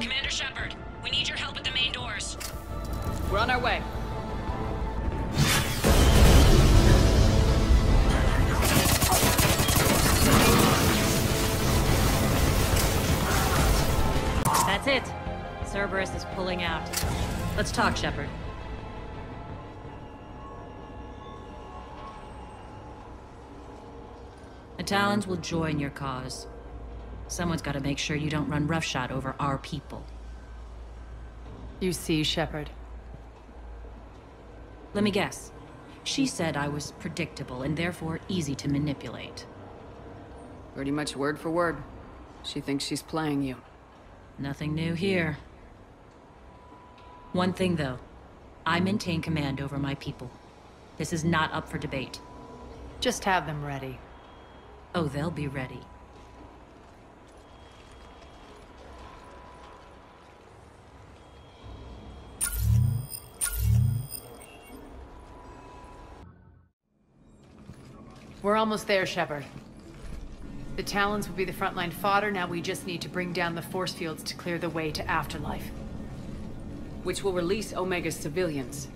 Commander Shepard, we need your help at the main doors. We're on our way. That's it. Cerberus is pulling out. Let's talk, Shepard. The Talons will join your cause. Someone's got to make sure you don't run roughshod over our people. You see, Shepard. Let me guess. She said I was predictable and therefore easy to manipulate. Pretty much word for word. She thinks she's playing you. Nothing new here. One thing, though. I maintain command over my people. This is not up for debate. Just have them ready. Oh, they'll be ready. We're almost there, Shepard. The Talons will be the frontline fodder, now we just need to bring down the force fields to clear the way to Afterlife. Which will release Omega's civilians.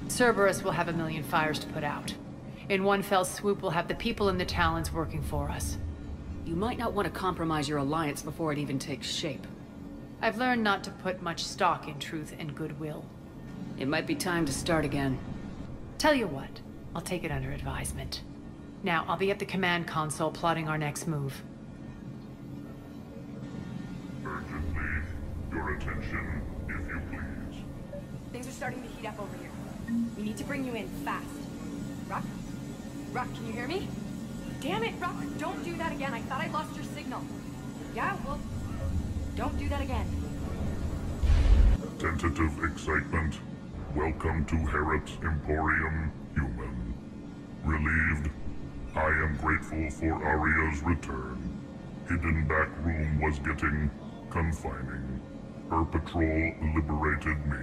Cerberus will have a million fires to put out. In one fell swoop, we'll have the people in the Talons working for us. You might not want to compromise your alliance before it even takes shape. I've learned not to put much stock in truth and goodwill. It might be time to start again. Tell you what, I'll take it under advisement. Now, I'll be at the command console plotting our next move. Urgently, your attention, if you please. Things are starting to heat up over here. We need to bring you in fast. Rock? Rock, can you hear me? Damn it, Rock! Don't do that again. I thought I lost your signal. Yeah, well, don't do that again. Tentative excitement. Welcome to Harrot's Emporium, human. Relieved. I am grateful for Aria's return. Hidden back room was getting confining. Her patrol liberated me.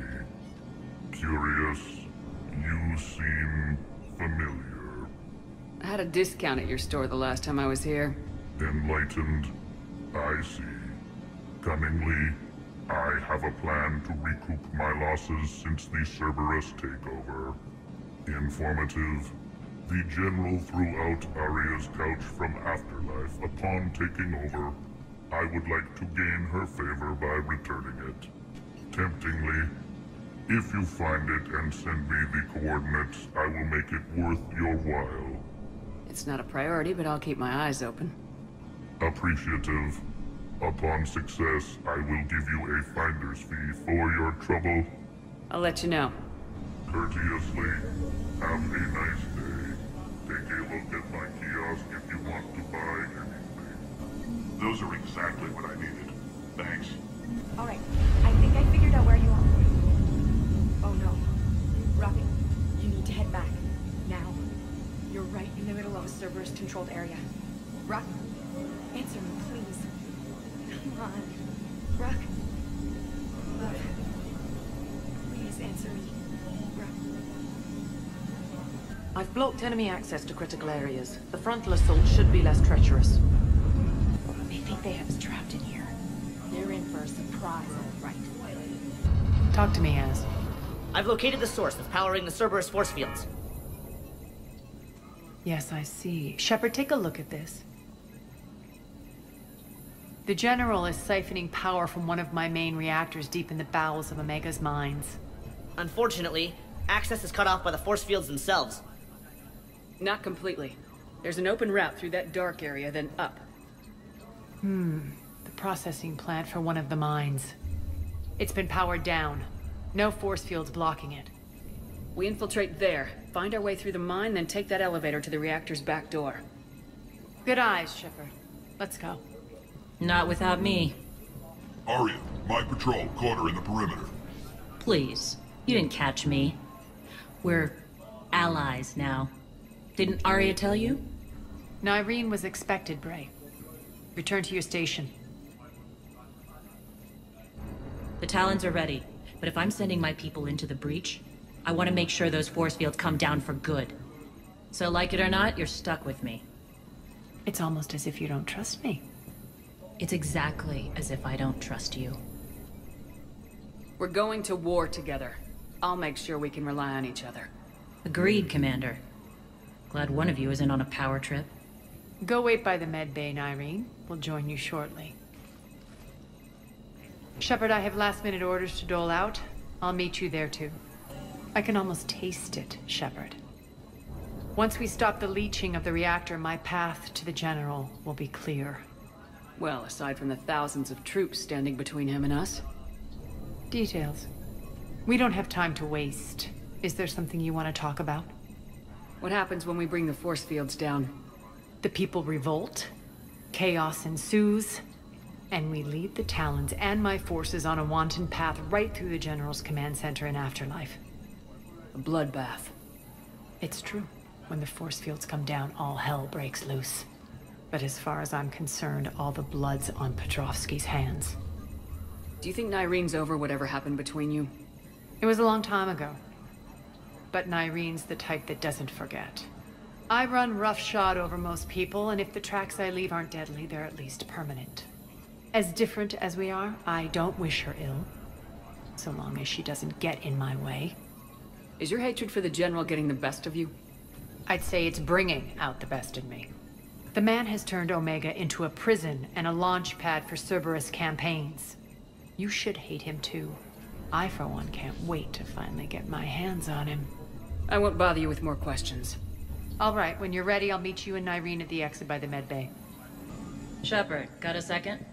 Curious, you seem familiar. I had a discount at your store the last time I was here. Enlightened, I see. Cunningly, I have a plan to recoup my losses since the Cerberus takeover. Informative. The General threw out Aria's couch from Afterlife upon taking over. I would like to gain her favor by returning it. Temptingly, if you find it and send me the coordinates, I will make it worth your while. It's not a priority, but I'll keep my eyes open. Appreciative. Upon success, I will give you a finder's fee for your trouble. I'll let you know. Courteously, have a nice day. Take a look at my kiosk if you want to buy anything. Those are exactly what I needed. Thanks. All right, I think I figured out where you are. Oh no. Rock, you need to head back. Now. You're right in the middle of a Cerberus-controlled area. Rock, answer me, please. Come on. Rock. Love. Please answer me. Rock. I've blocked enemy access to critical areas. The frontal assault should be less treacherous. They think they have us trapped in here. They're in for a surprise, all right. Talk to me, Az. I've located the source that's powering the Cerberus force fields. Yes, I see. Shepard, take a look at this. The General is siphoning power from one of my main reactors deep in the bowels of Omega's mines. Unfortunately, access is cut off by the force fields themselves. Not completely. There's an open route through that dark area, then up. The processing plant for one of the mines. It's been powered down. No force fields blocking it. We infiltrate there, find our way through the mine, then take that elevator to the reactor's back door. Good eyes, Shepard. Let's go. Not without me. Aria, my patrol caught her in the perimeter. Please. You didn't catch me. We're allies now. Didn't Aria tell you? Nyreen was expected, Bray. Return to your station. The Talons are ready, but if I'm sending my people into the breach, I want to make sure those force fields come down for good. So like it or not, you're stuck with me. It's almost as if you don't trust me. It's exactly as if I don't trust you. We're going to war together. I'll make sure we can rely on each other. Agreed, Commander. Glad one of you isn't on a power trip. Go wait by the med bay, Nyreen. We'll join you shortly. Shepard, I have last-minute orders to dole out. I'll meet you there, too. I can almost taste it, Shepard. Once we stop the leaching of the reactor, my path to the General will be clear. Well, aside from the thousands of troops standing between him and us. Details. We don't have time to waste. Is there something you want to talk about? What happens when we bring the force fields down? The people revolt, chaos ensues, and we lead the Talons and my forces on a wanton path right through the General's command center in Afterlife. A bloodbath. It's true. When the force fields come down, all hell breaks loose. But as far as I'm concerned, all the blood's on Petrovsky's hands. Do you think Nyreen's over whatever happened between you? It was a long time ago. But Nyreen's the type that doesn't forget. I run roughshod over most people, and if the tracks I leave aren't deadly, they're at least permanent. As different as we are, I don't wish her ill. So long as she doesn't get in my way. Is your hatred for the General getting the best of you? I'd say it's bringing out the best in me. The man has turned Omega into a prison and a launch pad for Cerberus campaigns. You should hate him too. I, for one, can't wait to finally get my hands on him. I won't bother you with more questions. All right, when you're ready, I'll meet you and Nyreen at the exit by the med bay. Shepard, got a second?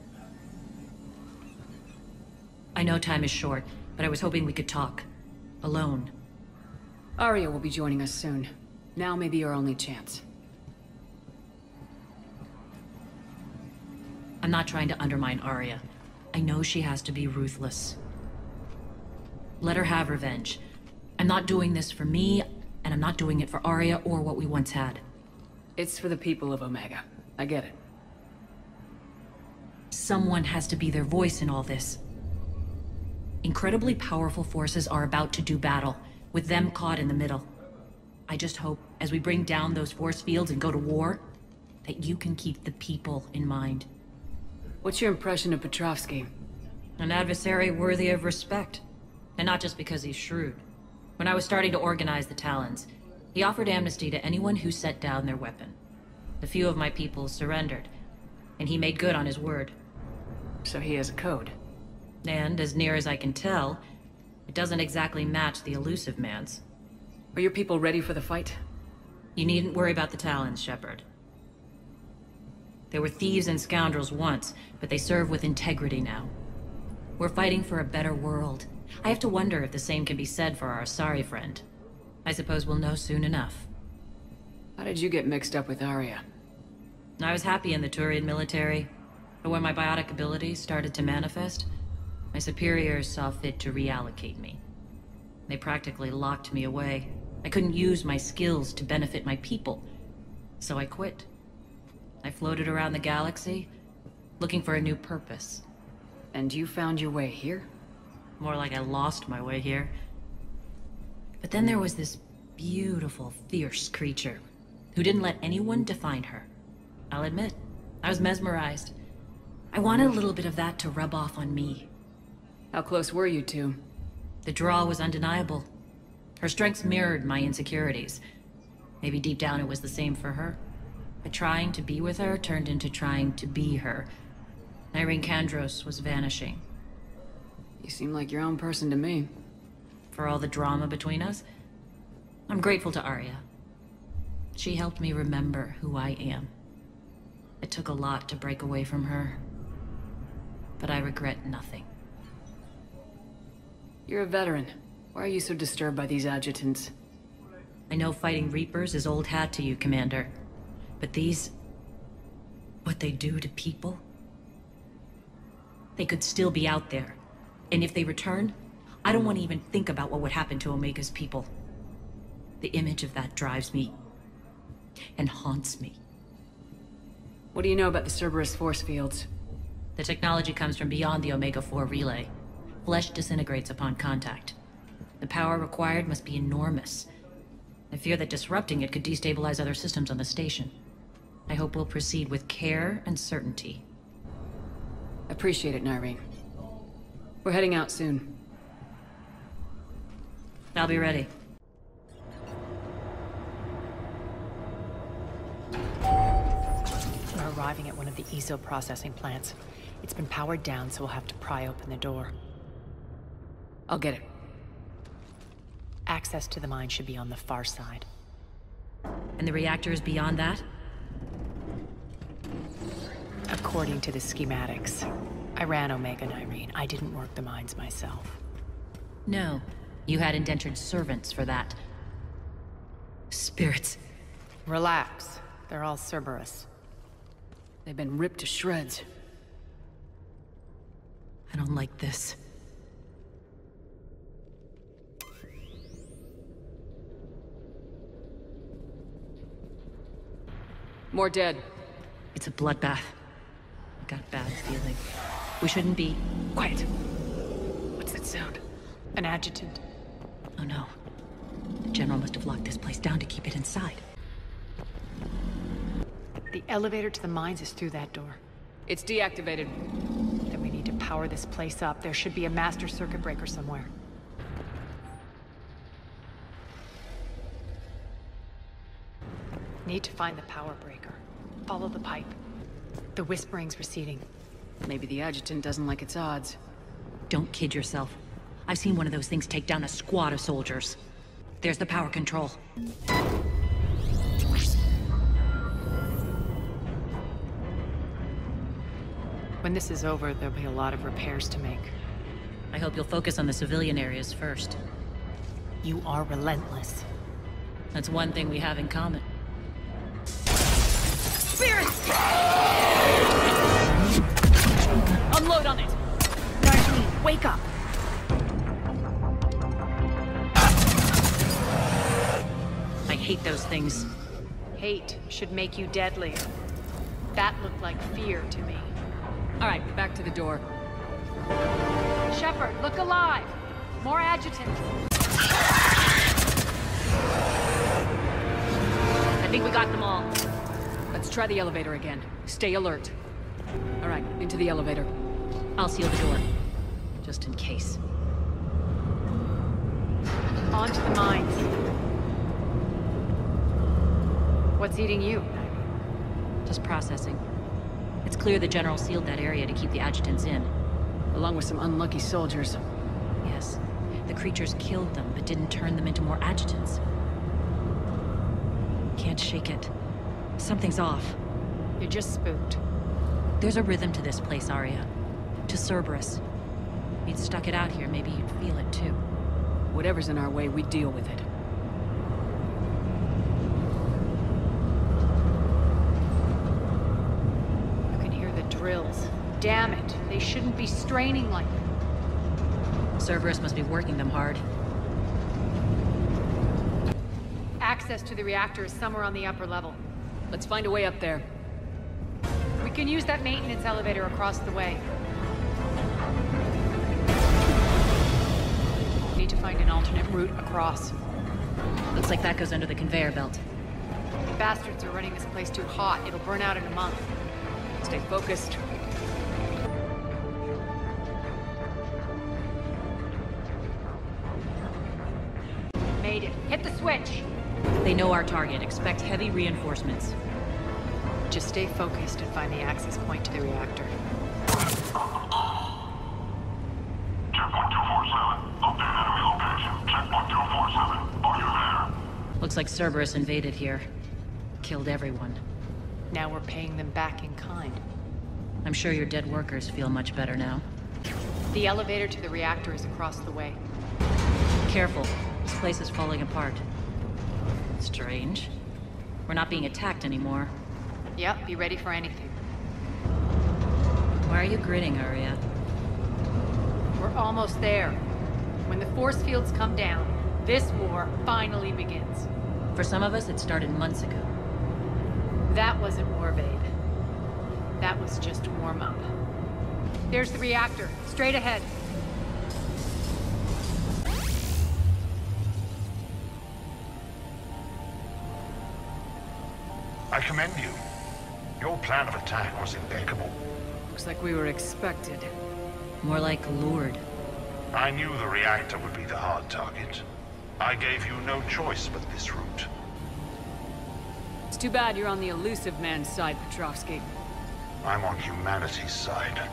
I know time is short, but I was hoping we could talk. Alone. Arya will be joining us soon. Now may be our only chance. I'm not trying to undermine Arya. I know she has to be ruthless. Let her have revenge. I'm not doing this for me, and I'm not doing it for Arya or what we once had. It's for the people of Omega. I get it. Someone has to be their voice in all this. Incredibly powerful forces are about to do battle, with them caught in the middle. I just hope, as we bring down those force fields and go to war, that you can keep the people in mind. What's your impression of Petrovsky? An adversary worthy of respect. And not just because he's shrewd. When I was starting to organize the Talons, he offered amnesty to anyone who set down their weapon. A few of my people surrendered, and he made good on his word. So he has a code. And, as near as I can tell, it doesn't exactly match the elusive man's. Are your people ready for the fight? You needn't worry about the Talons, Shepard. They were thieves and scoundrels once, but they serve with integrity now. We're fighting for a better world. I have to wonder if the same can be said for our Asari friend. I suppose we'll know soon enough. How did you get mixed up with Arya? I was happy in the Turian military, but when my biotic abilities started to manifest, my superiors saw fit to reallocate me. They practically locked me away. I couldn't use my skills to benefit my people, so I quit. I floated around the galaxy, looking for a new purpose. And you found your way here? More like I lost my way here. But then there was this beautiful, fierce creature who didn't let anyone define her. I'll admit, I was mesmerized. I wanted a little bit of that to rub off on me. How close were you two? The draw was undeniable. Her strengths mirrored my insecurities. Maybe deep down it was the same for her. But trying to be with her turned into trying to be her. Nyreen Kandros was vanishing. You seem like your own person to me. For all the drama between us, I'm grateful to Arya. She helped me remember who I am. It took a lot to break away from her, but I regret nothing. You're a veteran. Why are you so disturbed by these adjutants? I know fighting Reapers is old hat to you, Commander. But these... what they do to people? They could still be out there. And if they return, I don't want to even think about what would happen to Omega's people. The image of that drives me and haunts me. What do you know about the Cerberus force fields? The technology comes from beyond the Omega-4 relay. Flesh disintegrates upon contact. The power required must be enormous. I fear that disrupting it could destabilize other systems on the station. I hope we'll proceed with care and certainty. Appreciate it, Nyreen. We're heading out soon. I'll be ready. We're arriving at one of the ESO processing plants. It's been powered down, so we'll have to pry open the door. I'll get it. Access to the mine should be on the far side. And the reactor is beyond that? According to the schematics. I ran Omega and Irene. I didn't work the mines myself. No. You had indentured servants for that. Spirits. Relax. They're all Cerberus. They've been ripped to shreds. I don't like this. More dead. It's a bloodbath. I got a bad feeling. We shouldn't be... Quiet. What's that sound? An adjutant. Oh no. The General must have locked this place down to keep it inside. The elevator to the mines is through that door. It's deactivated. Then we need to power this place up. There should be a master circuit breaker somewhere. Need to find the power breaker. Follow the pipe. The whispering's receding. Maybe the adjutant doesn't like its odds. Don't kid yourself. I've seen one of those things take down a squad of soldiers. There's the power control. When this is over, there'll be a lot of repairs to make. I hope you'll focus on the civilian areas first. You are relentless. That's one thing we have in common. Unload on it! Darlene, wake up! I hate those things. Hate should make you deadly. That looked like fear to me. All right, back to the door. Shepard, look alive! More adjutants! I think we got them all. Let's try the elevator again. Stay alert. All right, into the elevator. I'll seal the door. Just in case. On to the mines. What's eating you? Just processing. It's clear the General sealed that area to keep the adjutants in. Along with some unlucky soldiers. Yes. The creatures killed them, but didn't turn them into more adjutants. Can't shake it. Something's off. You're just spooked. There's a rhythm to this place, Arya. To Cerberus. If you'd stuck it out here, maybe you'd feel it too. Whatever's in our way, we deal with it. You can hear the drills. Damn it. They shouldn't be straining like that. Cerberus must be working them hard. Access to the reactor is somewhere on the upper level. Let's find a way up there. We can use that maintenance elevator across the way. Need to find an alternate route across. Looks like that goes under the conveyor belt. The bastards are running this place too hot. It'll burn out in a month. Stay focused. Made it. Hit the switch! They know our target. Expect heavy reinforcements. Just stay focused and find the access point to the reactor. Checkpoint 247. Update enemy location. Checkpoint 247. Are you there? Looks like Cerberus invaded here. Killed everyone. Now we're paying them back in kind. I'm sure your dead workers feel much better now. The elevator to the reactor is across the way. Careful. This place is falling apart. Strange. We're not being attacked anymore. Yep, be ready for anything. Why are you grinning, Arya? We're almost there. When the force fields come down, this war finally begins. For some of us, it started months ago. That wasn't war, babe. That was just warm-up. There's the reactor, straight ahead. I commend you. Your plan of attack was impeccable. Looks like we were expected. More like lured. I knew the reactor would be the hard target. I gave you no choice but this route. It's too bad you're on the elusive man's side, Petrovsky. I'm on humanity's side.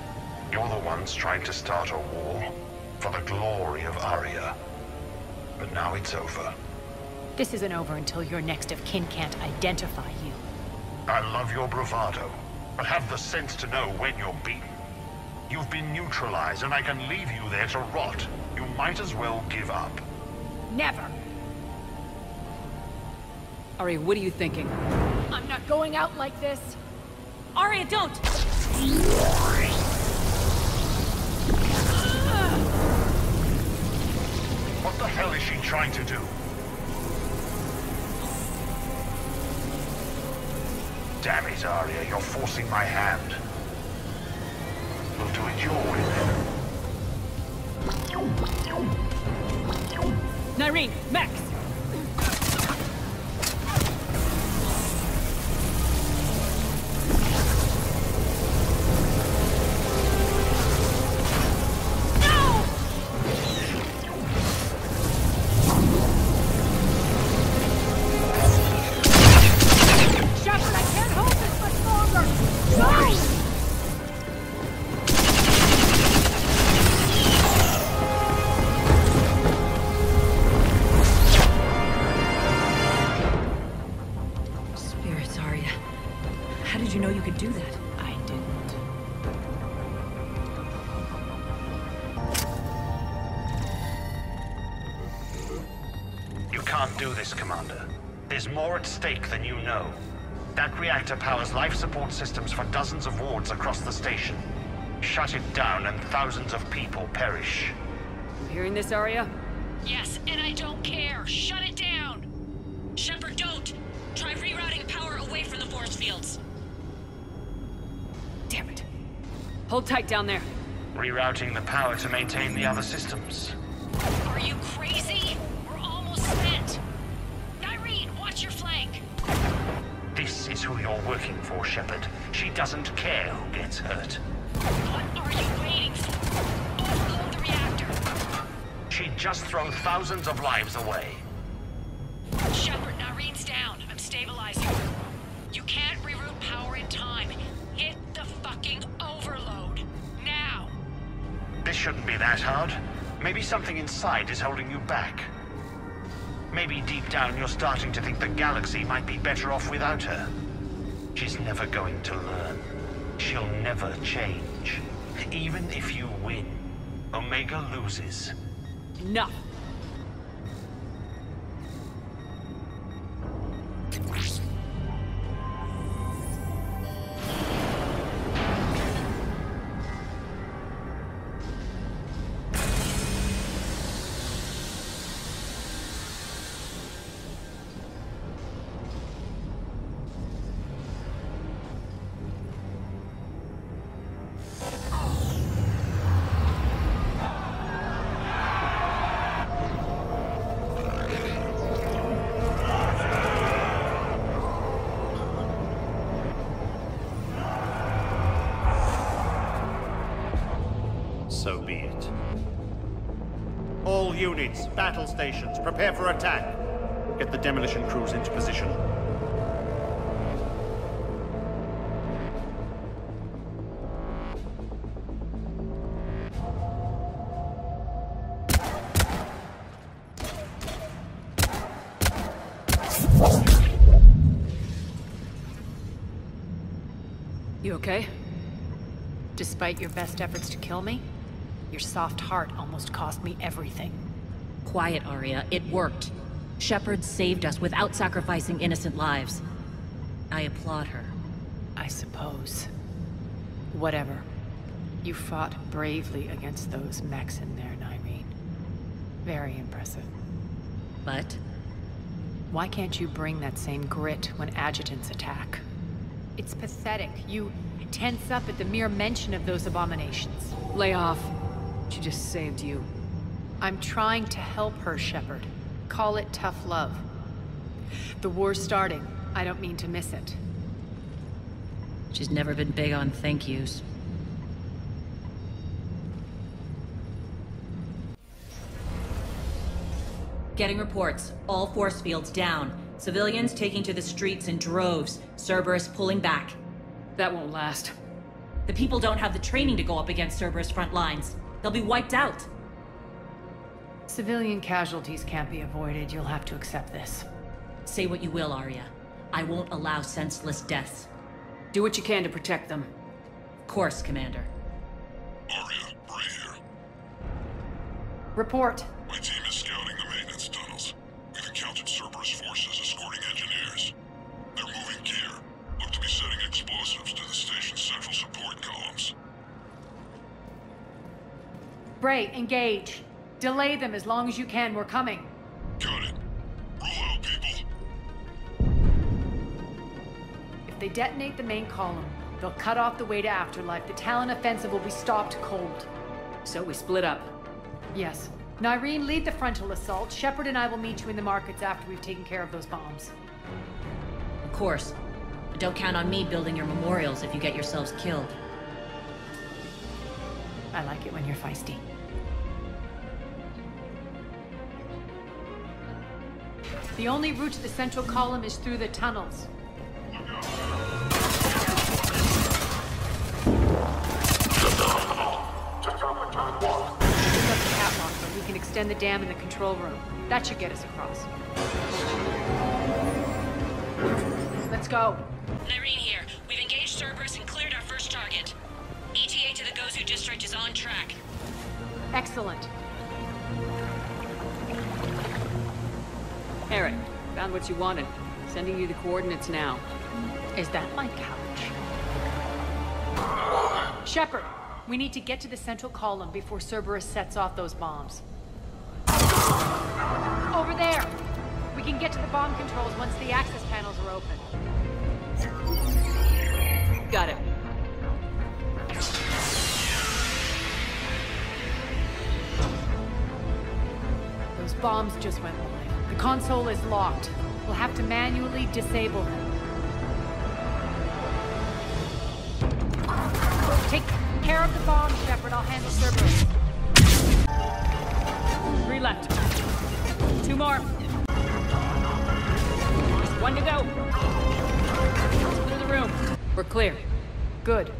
You're the ones trying to start a war for the glory of Arya. But now it's over. This isn't over until your next of kin can't identify you. I love your bravado, but have the sense to know when you're beaten. You've been neutralized, and I can leave you there to rot. You might as well give up. Never! Arya, what are you thinking? I'm not going out like this! Arya, don't! What the hell is she trying to do? Damn it, Arya, you're forcing my hand. We'll do it your way then. Nyreen, Max! Do this, Commander. There's more at stake than you know. That reactor powers life support systems for dozens of wards across the station. Shut it down and thousands of people perish. You hearing this, Arya? Yes, and I don't care. Shut it down! Shepard, don't! Try rerouting power away from the force fields. Damn it. Hold tight down there. Rerouting the power to maintain the other systems. Are you crazy? We're almost spent. Nyreen, watch your flank. This is who you're working for, Shepard. She doesn't care who gets hurt. What are you waiting for? Overload the reactor. She'd just throw thousands of lives away. Shepard, Nyreen's down. I'm stabilizing. You can't reroute power in time. Hit the fucking overload. Now. This shouldn't be that hard. Maybe something inside is holding you back. Maybe deep down you're starting to think the galaxy might be better off without her. She's never going to learn. She'll never change. Even if you win, Omega loses. Enough. So be it. All units, battle stations, prepare for attack. Get the demolition crews into position. You okay? Despite your best efforts to kill me, your soft heart almost cost me everything. Quiet, Arya. It worked. Shepard saved us without sacrificing innocent lives. I applaud her. I suppose. Whatever. You fought bravely against those mechs in there, Nyreen. Very impressive. But? Why can't you bring that same grit when adjutants attack? It's pathetic. You tense up at the mere mention of those abominations. Lay off. She just saved you. I'm trying to help her, Shepard. Call it tough love. The war's starting. I don't mean to miss it. She's never been big on thank yous. Getting reports. All force fields down. Civilians taking to the streets in droves. Cerberus pulling back. That won't last. The people don't have the training to go up against Cerberus front lines. They'll be wiped out. Civilian casualties can't be avoided. You'll have to accept this. Say what you will, Arya. I won't allow senseless deaths. Do what you can to protect them. Of course, Commander. Arya, Bray here. Report. My team is scouting the maintenance tunnels. We've encountered Cerberus forces escorting engineers. They're moving gear. Look to be setting explosives to the station's central support columns. Bray, engage. Delay them as long as you can. We're coming. Got it. Roll out, people. If they detonate the main column, they'll cut off the way to Afterlife. The Talon offensive will be stopped cold. So we split up. Yes. Nyreen, lead the frontal assault. Shepard and I will meet you in the markets after we've taken care of those bombs. Of course. But don't count on me building your memorials if you get yourselves killed. I like it when you're feisty. The only route to the central column is through the tunnels. Catwalk, but we can extend the dam in the control room. That should get us across. Let's go. Nyreen here. We've engaged Cerberus and cleared our first target. ETA to the Gozu district is on track. Excellent. Eric, found what you wanted. Sending you the coordinates now. Is that my couch? Shepard, we need to get to the central column before Cerberus sets off those bombs. Over there! We can get to the bomb controls once the access panels are open. Got it. Those bombs just went live. The console is locked. We'll have to manually disable them. Take care of the bomb, Shepard. I'll handle Cerberus. 3 left. 2 more. Just 1 to go. Let's clear the room. We're clear. Good.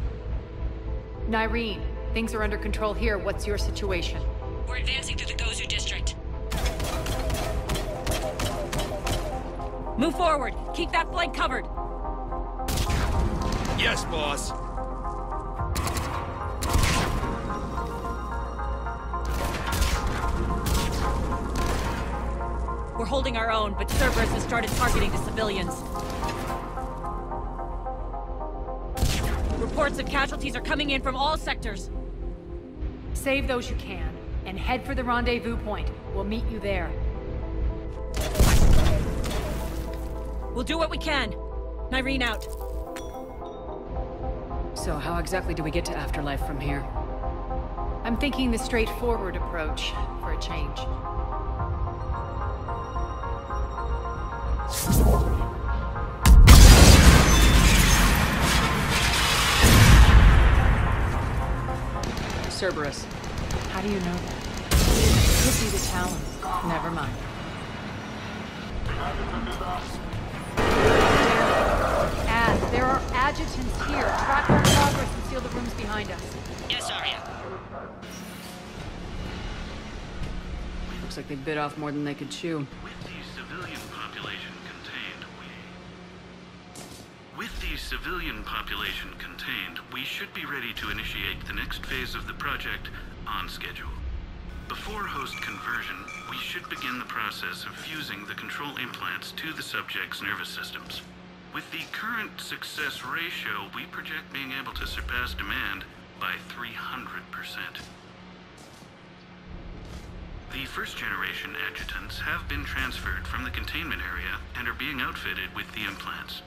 Nyreen, things are under control here. What's your situation? We're advancing through the Gozu district. Move forward. Keep that flank covered. Yes, boss. We're holding our own, but Cerberus has started targeting the civilians. Reports of casualties are coming in from all sectors. Save those you can, and head for the rendezvous point. We'll meet you there. We'll do what we can. Nyreen out. So how exactly do we get to Afterlife from here? I'm thinking the straightforward approach, for a change. Cerberus. How do you know that? Could be the Talon. Never mind. There are adjutants here. Track our progress and seal the rooms behind us. Yes, Arya. Looks like they bit off more than they could chew. With the civilian population contained, we should be ready to initiate the next phase of the project on schedule. Before host conversion, we should begin the process of fusing the control implants to the subject's nervous systems. With the current success ratio, we project being able to surpass demand by 300%. The first-generation adjutants have been transferred from the containment area and are being outfitted with the implants.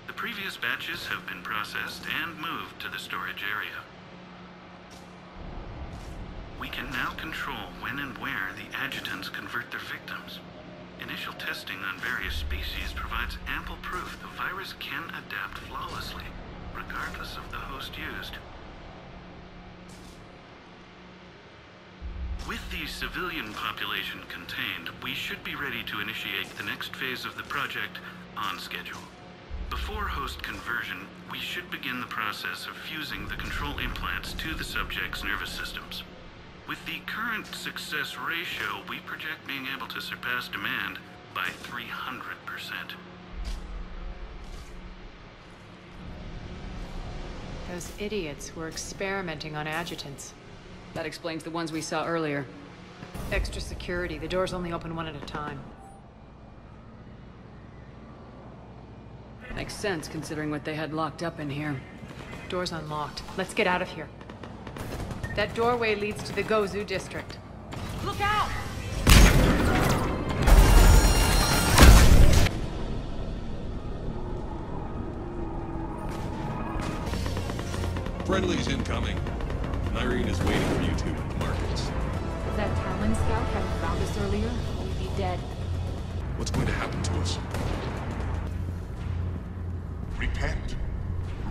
The previous batches have been processed and moved to the storage area. We can now control when and where the adjutants convert their victims. Initial testing on various species provides ample proof the virus can adapt flawlessly, regardless of the host used. With the civilian population contained, we should be ready to initiate the next phase of the project on schedule. Before host conversion, we should begin the process of fusing the control implants to the subject's nervous systems. With the current success ratio, we project being able to surpass demand by 300%. Those idiots were experimenting on adjutants. That explains the ones we saw earlier. Extra security. The doors only open one at a time. Makes sense, considering what they had locked up in here. Door's unlocked. Let's get out of here. That doorway leads to the Gozu district. Look out! Friendly's incoming. Irene is waiting for you two at the markets. If that Talon scout hadn't found us earlier, we'd be dead. What's going to happen to us? Repent.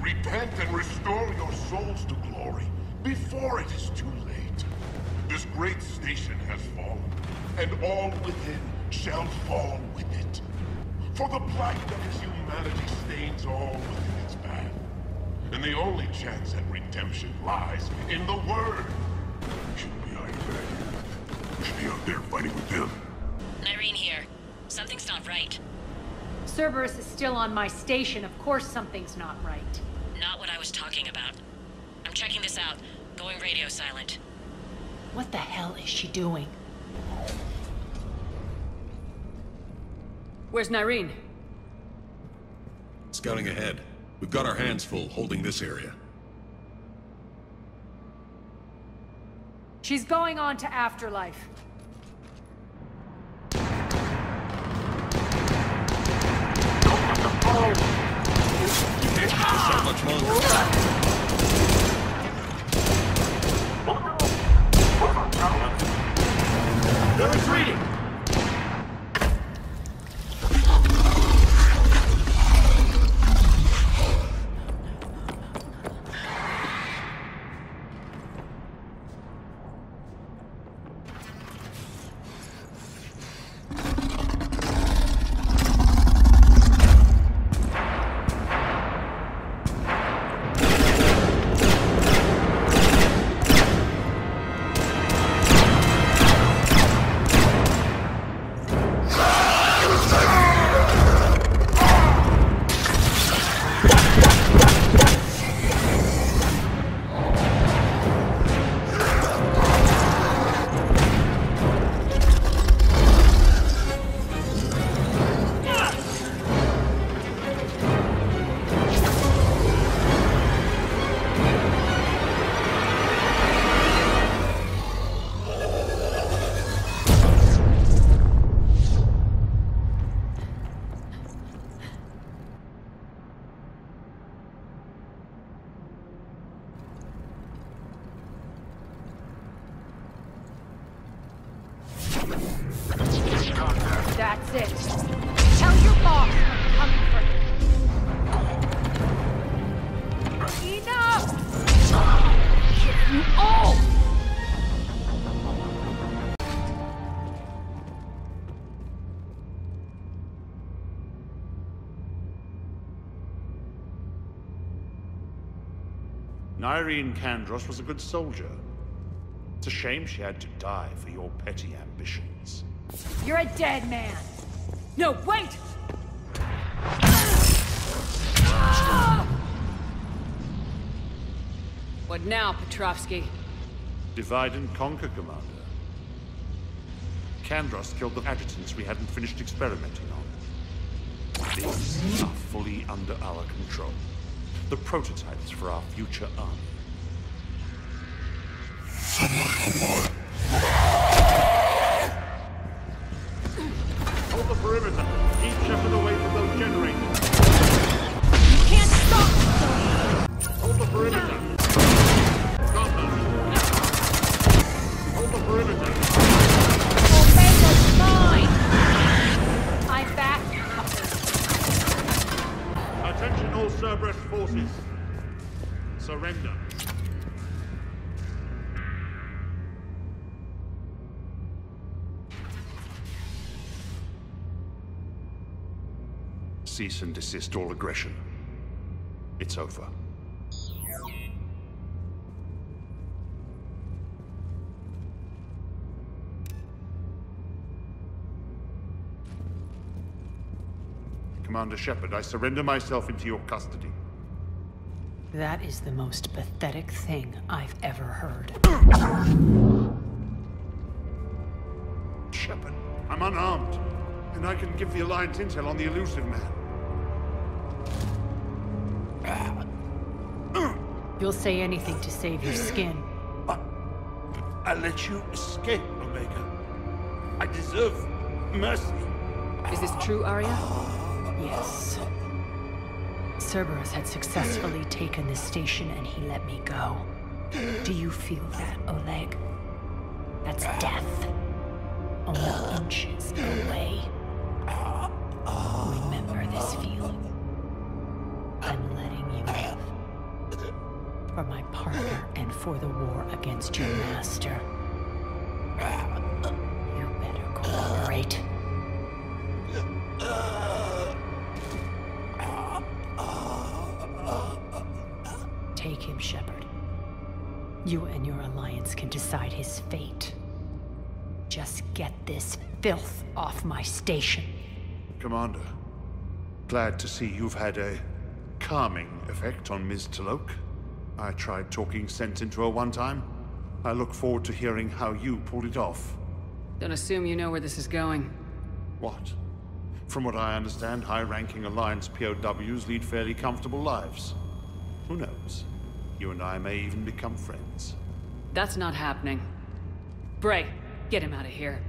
Repent and restore your souls to glory before it is too late. This great station has fallen, and all within shall fall with it. For the blight of its humanity stains all within its path. And the only chance at redemption lies in the Word. Shouldn't be hiding back here. We should be out there fighting with them. Irene here. Something's not right. Cerberus is still on my station. Of course something's not right. Not what I was talking about. I'm checking this out. Going radio silent. What the hell is she doing? Where's Irene? Scouting ahead. We've got our hands full holding this area. She's going on to Afterlife. You can't keep this up much longer. They're retreating! That's it. Tell your boss I'm coming for him. Enough! You all! Irene Kandros was a good soldier. It's a shame she had to die for your petty ambitions. You're a dead man. No, wait! What now, Petrovsky? Divide and conquer, Commander. Kandros killed the adjutants we hadn't finished experimenting on. These are fully under our control. The prototypes for our future army. Hold the perimeter. Keep Shepard away from those generators. You can't stop me! Hold the perimeter. Hold the perimeter. Omega's mine! I'm back, fuckers. Attention all Cerberus forces. Surrender. cease and desist all aggression. It's over. Commander Shepard, I surrender myself into your custody. That is the most pathetic thing I've ever heard. Shepard, I'm unarmed, and I can give the Alliance intel on the elusive man. You'll say anything to save your skin. I let you escape, Omega. I deserve mercy. Is this true, Arya? Yes. Cerberus had successfully taken the station and he let me go. Do you feel that, Oleg? That's death. Only inches away. Remember this feeling. I'm letting you live. For my partner and for the war against your master. You better cooperate. Take him, Shepard. You and your Alliance can decide his fate. Just get this filth off my station. Commander, glad to see you've had a calming effect on Ms. Talok. I tried talking sense into her one time. I look forward to hearing how you pulled it off. Don't assume you know where this is going. What? From what I understand, high-ranking Alliance POWs lead fairly comfortable lives. Who knows? You and I may even become friends. That's not happening. Bray, get him out of here.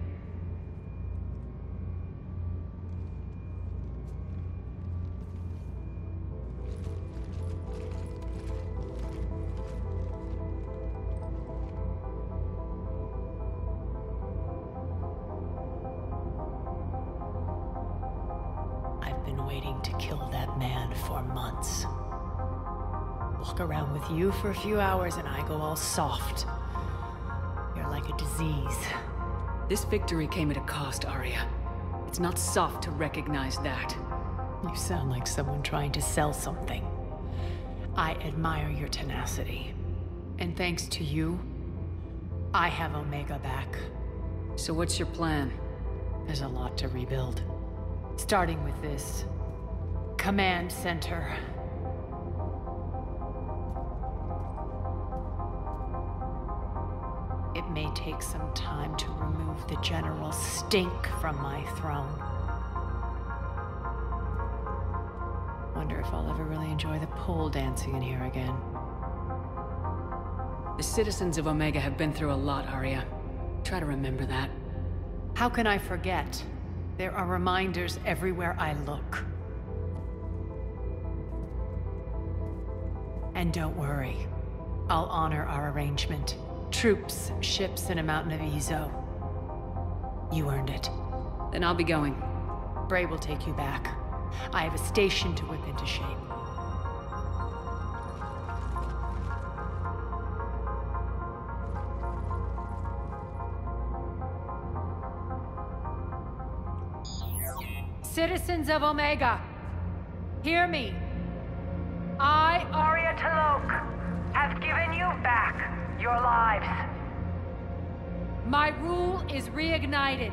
I've been waiting to kill that man for months. Walk around with you for a few hours and I go all soft. You're like a disease. This victory came at a cost, Arya. It's not soft to recognize that. You sound like someone trying to sell something. I admire your tenacity. And thanks to you, I have Omega back. So what's your plan? There's a lot to rebuild. Starting with this command center. It may take some time to remove the general stink from my throne. Wonder if I'll ever really enjoy the pole dancing in here again. The citizens of Omega have been through a lot, Arya. Try to remember that. How can I forget? There are reminders everywhere I look. And don't worry. I'll honor our arrangement. Troops, ships, and a mountain of Ezo. You earned it. Then I'll be going. Bray will take you back. I have a station to whip into shape. Citizens of Omega, hear me. I, Arya Talok, have given you back your lives. My rule is reignited.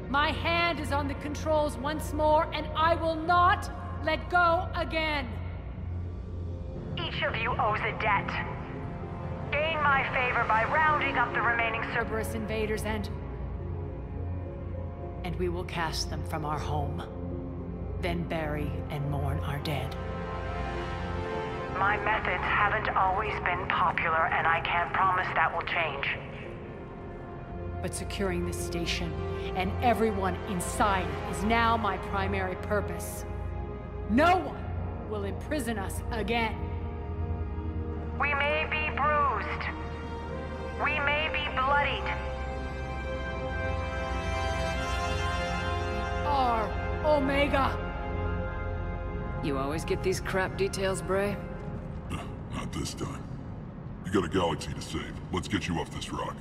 My hand is on the controls once more, and I will not let go again. Each of you owes a debt. Gain my favor by rounding up the remaining Cerberus invaders and we will cast them from our home. Then bury and mourn our dead. My methods haven't always been popular, and I can't promise that will change. But securing this station and everyone inside is now my primary purpose. No one will imprison us again. We may be bruised. We may be bloodied. Our Omega. You always get these crap details, Bray? Not this time. You got a galaxy to save. Let's get you off this rock.